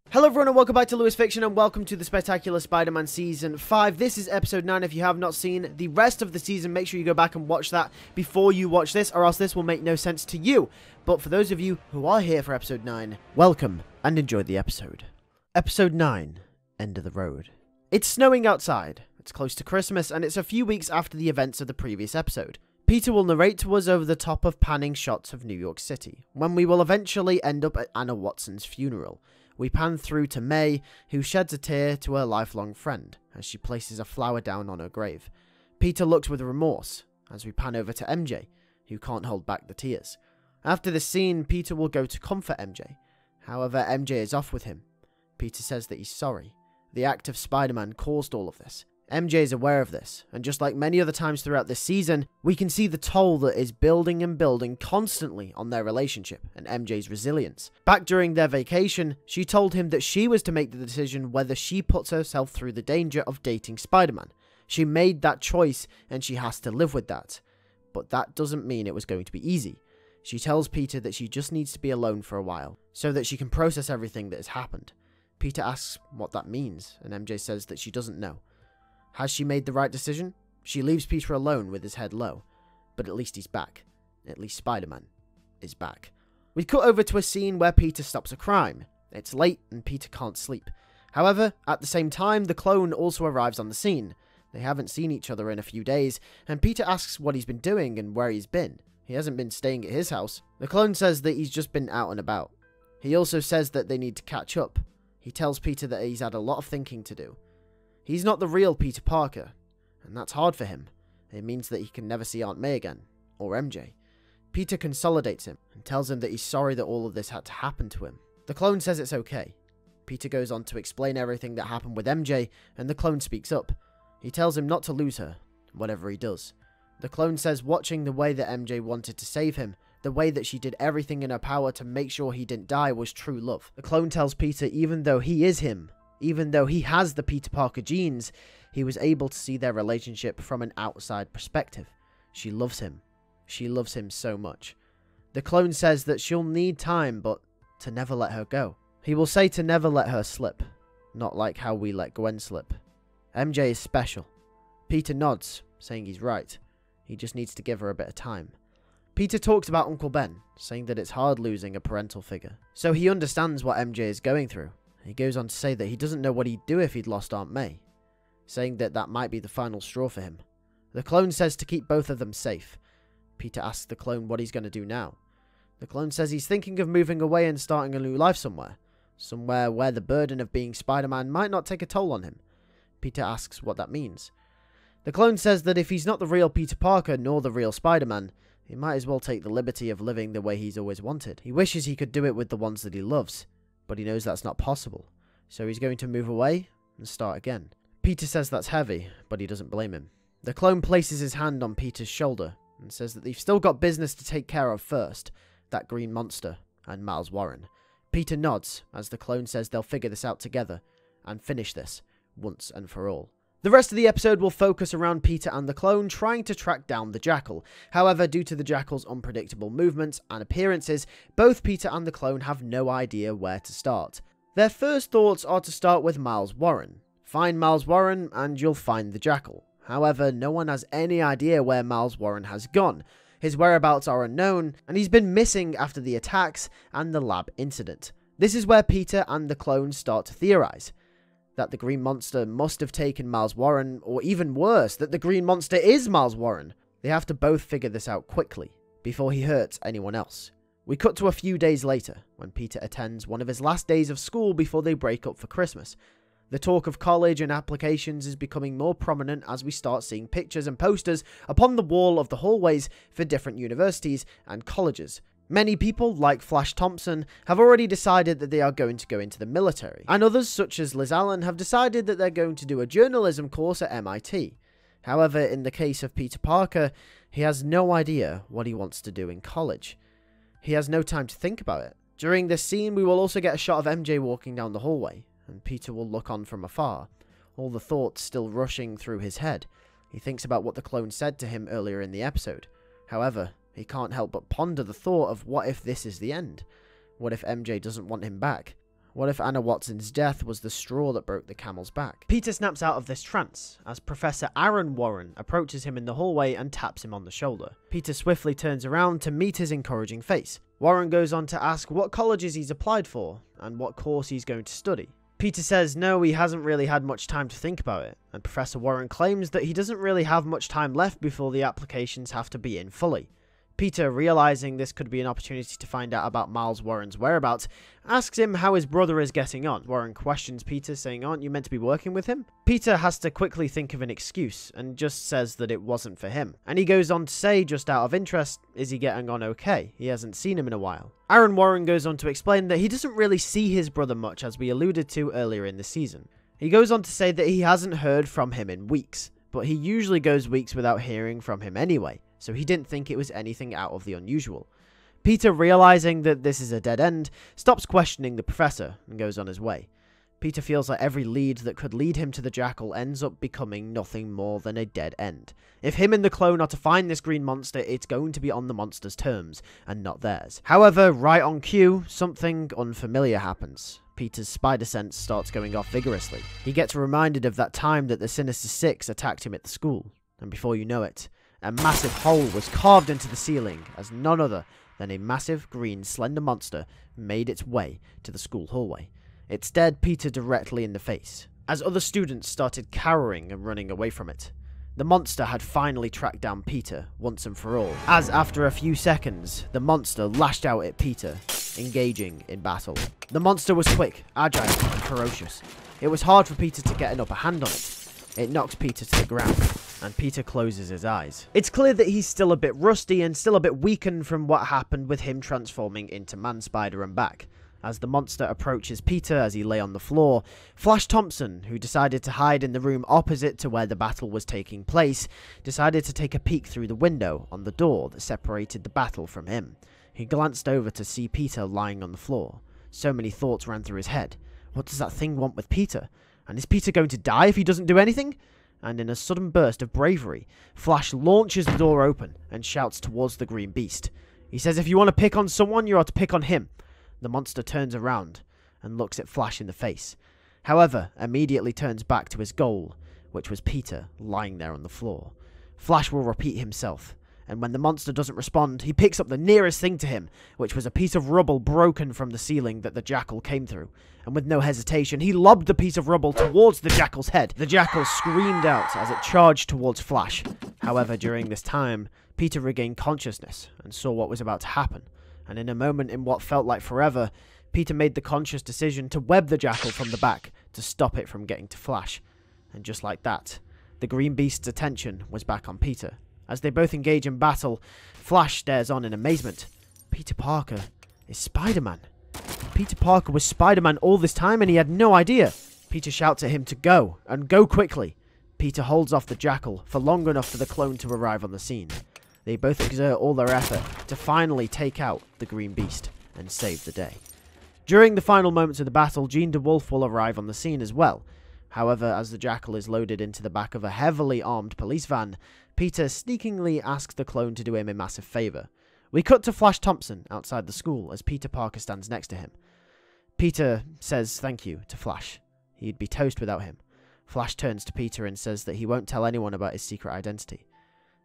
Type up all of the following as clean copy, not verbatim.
Hello everyone and welcome back to LewisFiction and welcome to the Spectacular Spider-Man Season 5. This is Episode 9. If you have not seen the rest of the season, make sure you go back and watch that before you watch this, or else this will make no sense to you. But for those of you who are here for Episode 9, welcome and enjoy the episode. Episode 9, End of the Road. It's snowing outside, it's close to Christmas, and it's a few weeks after the events of the previous episode. Peter will narrate to us over the top of panning shots of New York City, when we will eventually end up at Anna Watson's funeral. We pan through to May, who sheds a tear to her lifelong friend, as she places a flower down on her grave. Peter looks with remorse, as we pan over to MJ, who can't hold back the tears. After this scene, Peter will go to comfort MJ. However, MJ is off with him. Peter says that he's sorry. The act of Spider-Man caused all of this. MJ is aware of this, and just like many other times throughout this season, we can see the toll that is building and building constantly on their relationship and MJ's resilience. Back during their vacation, she told him that she was to make the decision whether she puts herself through the danger of dating Spider-Man. She made that choice, and she has to live with that. But that doesn't mean it was going to be easy. She tells Peter that she just needs to be alone for a while, so that she can process everything that has happened. Peter asks what that means, and MJ says that she doesn't know. Has she made the right decision? She leaves Peter alone with his head low. But at least he's back. At least Spider-Man is back. We cut over to a scene where Peter stops a crime. It's late and Peter can't sleep. However, at the same time, the clone also arrives on the scene. They haven't seen each other in a few days, and Peter asks what he's been doing and where he's been. He hasn't been staying at his house. The clone says that he's just been out and about. He also says that they need to catch up. He tells Peter that he's had a lot of thinking to do. He's not the real Peter Parker, and that's hard for him. It means that he can never see Aunt May again, or MJ. Peter consolidates him, and tells him that he's sorry that all of this had to happen to him. The clone says it's okay. Peter goes on to explain everything that happened with MJ, and the clone speaks up. He tells him not to lose her, whatever he does. The clone says watching the way that MJ wanted to save him, the way that she did everything in her power to make sure he didn't die, was true love. The clone tells Peter even though he is him, even though he has the Peter Parker genes, he was able to see their relationship from an outside perspective. She loves him. She loves him so much. The clone says that she'll need time, but to never let her go. He will say to never let her slip, not like how we let Gwen slip. MJ is special. Peter nods, saying he's right. He just needs to give her a bit of time. Peter talks about Uncle Ben, saying that it's hard losing a parental figure. So he understands what MJ is going through. He goes on to say that he doesn't know what he'd do if he'd lost Aunt May, saying that that might be the final straw for him. The clone says to keep both of them safe. Peter asks the clone what he's going to do now. The clone says he's thinking of moving away and starting a new life somewhere. Somewhere where the burden of being Spider-Man might not take a toll on him. Peter asks what that means. The clone says that if he's not the real Peter Parker nor the real Spider-Man, he might as well take the liberty of living the way he's always wanted. He wishes he could do it with the ones that he loves. But he knows that's not possible, so he's going to move away and start again. Peter says that's heavy, but he doesn't blame him. The clone places his hand on Peter's shoulder and says that they've still got business to take care of first, that green monster and Miles Warren. Peter nods as the clone says they'll figure this out together and finish this once and for all. The rest of the episode will focus around Peter and the clone trying to track down the Jackal. However, due to the Jackal's unpredictable movements and appearances, both Peter and the clone have no idea where to start. Their first thoughts are to start with Miles Warren. Find Miles Warren and you'll find the Jackal. However, no one has any idea where Miles Warren has gone. His whereabouts are unknown, and he's been missing after the attacks and the lab incident. This is where Peter and the clone start to theorize that the Green Monster must have taken Miles Warren, or even worse, that the Green Monster is Miles Warren. They have to both figure this out quickly, before he hurts anyone else. We cut to a few days later, when Peter attends one of his last days of school before they break up for Christmas. The talk of college and applications is becoming more prominent as we start seeing pictures and posters upon the wall of the hallways for different universities and colleges. Many people, like Flash Thompson, have already decided that they are going to go into the military, and others, such as Liz Allen, have decided that they're going to do a journalism course at MIT. However, in the case of Peter Parker, he has no idea what he wants to do in college. He has no time to think about it. During this scene, we will also get a shot of MJ walking down the hallway, and Peter will look on from afar, all the thoughts still rushing through his head. He thinks about what the clone said to him earlier in the episode. However, he can't help but ponder the thought of what if this is the end? What if MJ doesn't want him back? What if Anna Watson's death was the straw that broke the camel's back? Peter snaps out of this trance as Professor Aaron Warren approaches him in the hallway and taps him on the shoulder. Peter swiftly turns around to meet his encouraging face. Warren goes on to ask what colleges he's applied for and what course he's going to study. Peter says no, he hasn't really had much time to think about it, and Professor Warren claims that he doesn't really have much time left before the applications have to be in fully. Peter, realizing this could be an opportunity to find out about Miles Warren's whereabouts, asks him how his brother is getting on. Warren questions Peter, saying, "Aren't you meant to be working with him?" Peter has to quickly think of an excuse, and just says that it wasn't for him. And he goes on to say, just out of interest, is he getting on okay? He hasn't seen him in a while. Aaron Warren goes on to explain that he doesn't really see his brother much, as we alluded to earlier in the season. He goes on to say that he hasn't heard from him in weeks, but he usually goes weeks without hearing from him anyway, so he didn't think it was anything out of the unusual. Peter, realizing that this is a dead end, stops questioning the professor and goes on his way. Peter feels like every lead that could lead him to the Jackal ends up becoming nothing more than a dead end. If him and the clone are to find this green monster, it's going to be on the monster's terms, and not theirs. However, right on cue, something unfamiliar happens. Peter's spider sense starts going off vigorously. He gets reminded of that time that the Sinister Six attacked him at the school, and before you know it, a massive hole was carved into the ceiling as none other than a massive green slender monster made its way to the school hallway. It stared Peter directly in the face, as other students started cowering and running away from it. The monster had finally tracked down Peter once and for all, as after a few seconds, the monster lashed out at Peter, engaging in battle. The monster was quick, agile, and ferocious. It was hard for Peter to get an upper hand on it. It knocks Peter to the ground, and Peter closes his eyes. It's clear that he's still a bit rusty and still a bit weakened from what happened with him transforming into Man-Spider and back. As the monster approaches Peter as he lay on the floor, Flash Thompson, who decided to hide in the room opposite to where the battle was taking place, decided to take a peek through the window on the door that separated the battle from him. He glanced over to see Peter lying on the floor. So many thoughts ran through his head. What does that thing want with Peter? And is Peter going to die if he doesn't do anything? And in a sudden burst of bravery, Flash launches the door open and shouts towards the green beast. He says if you want to pick on someone, you ought to pick on him. The monster turns around and looks at Flash in the face. However, immediately turns back to his goal, which was Peter lying there on the floor. Flash will repeat himself, and when the monster doesn't respond, he picks up the nearest thing to him, which was a piece of rubble broken from the ceiling that the Jackal came through. And with no hesitation, he lobbed the piece of rubble towards the Jackal's head. The Jackal screamed out as it charged towards Flash. However, during this time, Peter regained consciousness and saw what was about to happen. And in a moment in what felt like forever, Peter made the conscious decision to web the Jackal from the back to stop it from getting to Flash. And just like that, the green beast's attention was back on Peter. As they both engage in battle, Flash stares on in amazement. Peter Parker is Spider-Man. Peter Parker was Spider-Man all this time and he had no idea. Peter shouts at him to go, and go quickly. Peter holds off the Jackal for long enough for the clone to arrive on the scene. They both exert all their effort to finally take out the green beast and save the day. During the final moments of the battle, Jean DeWolf will arrive on the scene as well. However, as the Jackal is loaded into the back of a heavily armed police van, Peter sneakingly asks the clone to do him a massive favour. We cut to Flash Thompson outside the school as Peter Parker stands next to him. Peter says thank you to Flash. He'd be toast without him. Flash turns to Peter and says that he won't tell anyone about his secret identity.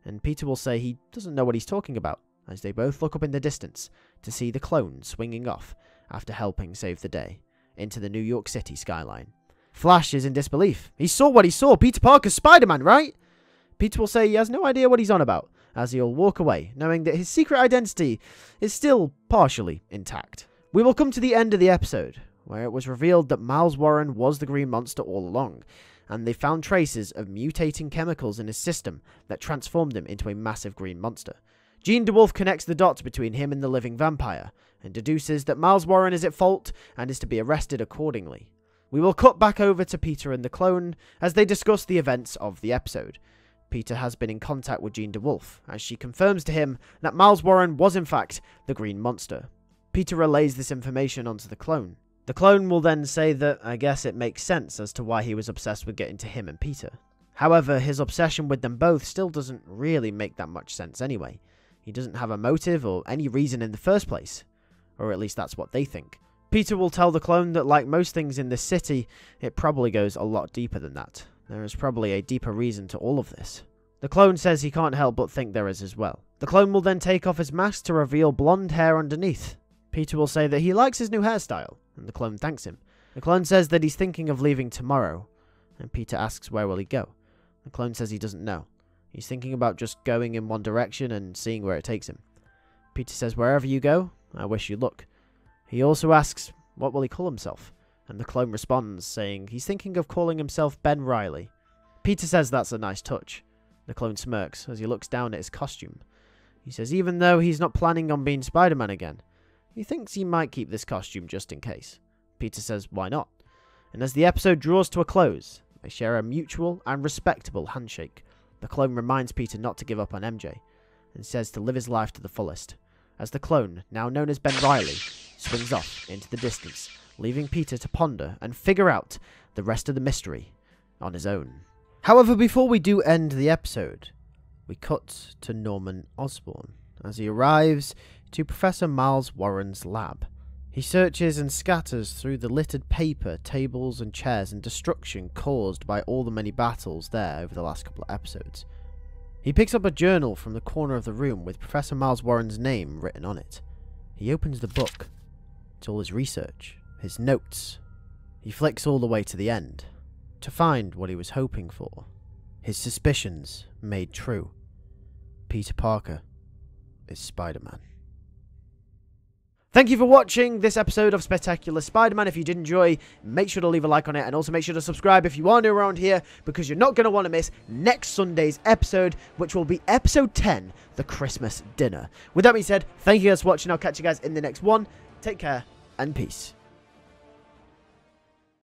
And Peter will say he doesn't know what he's talking about, as they both look up in the distance to see the clone swinging off after helping save the day into the New York City skyline. Flash is in disbelief. He saw what he saw. Peter Parker's Spider-Man, right? Peter will say he has no idea what he's on about, as he'll walk away, knowing that his secret identity is still partially intact. We will come to the end of the episode, where it was revealed that Miles Warren was the Green Monster all along, and they found traces of mutating chemicals in his system that transformed him into a massive green monster. Jean DeWolf connects the dots between him and the living vampire, and deduces that Miles Warren is at fault and is to be arrested accordingly. We will cut back over to Peter and the clone as they discuss the events of the episode. Peter has been in contact with Jean DeWolf, as she confirms to him that Miles Warren was in fact the Green Monster. Peter relays this information onto the clone. The clone will then say that I guess it makes sense as to why he was obsessed with getting to him and Peter. However, his obsession with them both still doesn't really make that much sense anyway. He doesn't have a motive or any reason in the first place. Or at least that's what they think. Peter will tell the clone that, like most things in this city, it probably goes a lot deeper than that. There is probably a deeper reason to all of this. The clone says he can't help but think there is as well. The clone will then take off his mask to reveal blonde hair underneath. Peter will say that he likes his new hairstyle, and the clone thanks him. The clone says that he's thinking of leaving tomorrow, and Peter asks where will he go. The clone says he doesn't know. He's thinking about just going in one direction and seeing where it takes him. Peter says, wherever you go, I wish you luck. He also asks, what will he call himself? And the clone responds, saying he's thinking of calling himself Ben Reilly. Peter says that's a nice touch. The clone smirks as he looks down at his costume. He says even though he's not planning on being Spider-Man again, he thinks he might keep this costume just in case. Peter says why not? And as the episode draws to a close, they share a mutual and respectable handshake. The clone reminds Peter not to give up on MJ, and says to live his life to the fullest, as the clone, now known as Ben Reilly, swings off into the distance, leaving Peter to ponder and figure out the rest of the mystery on his own. However, before we do end the episode, we cut to Norman Osborn as he arrives to Professor Miles Warren's lab. He searches and scatters through the littered paper, tables and chairs and destruction caused by all the many battles there over the last couple of episodes. He picks up a journal from the corner of the room with Professor Miles Warren's name written on it. He opens the book. It's all his research, his notes. He flicks all the way to the end, to find what he was hoping for. His suspicions made true. Peter Parker is Spider-Man. Thank you for watching this episode of Spectacular Spider-Man. If you did enjoy, make sure to leave a like on it, and also make sure to subscribe if you are new around here, because you're not going to want to miss next Sunday's episode, which will be episode 10, The Christmas Dinner. With that being said, thank you guys for watching. I'll catch you guys in the next one. Take care, and peace.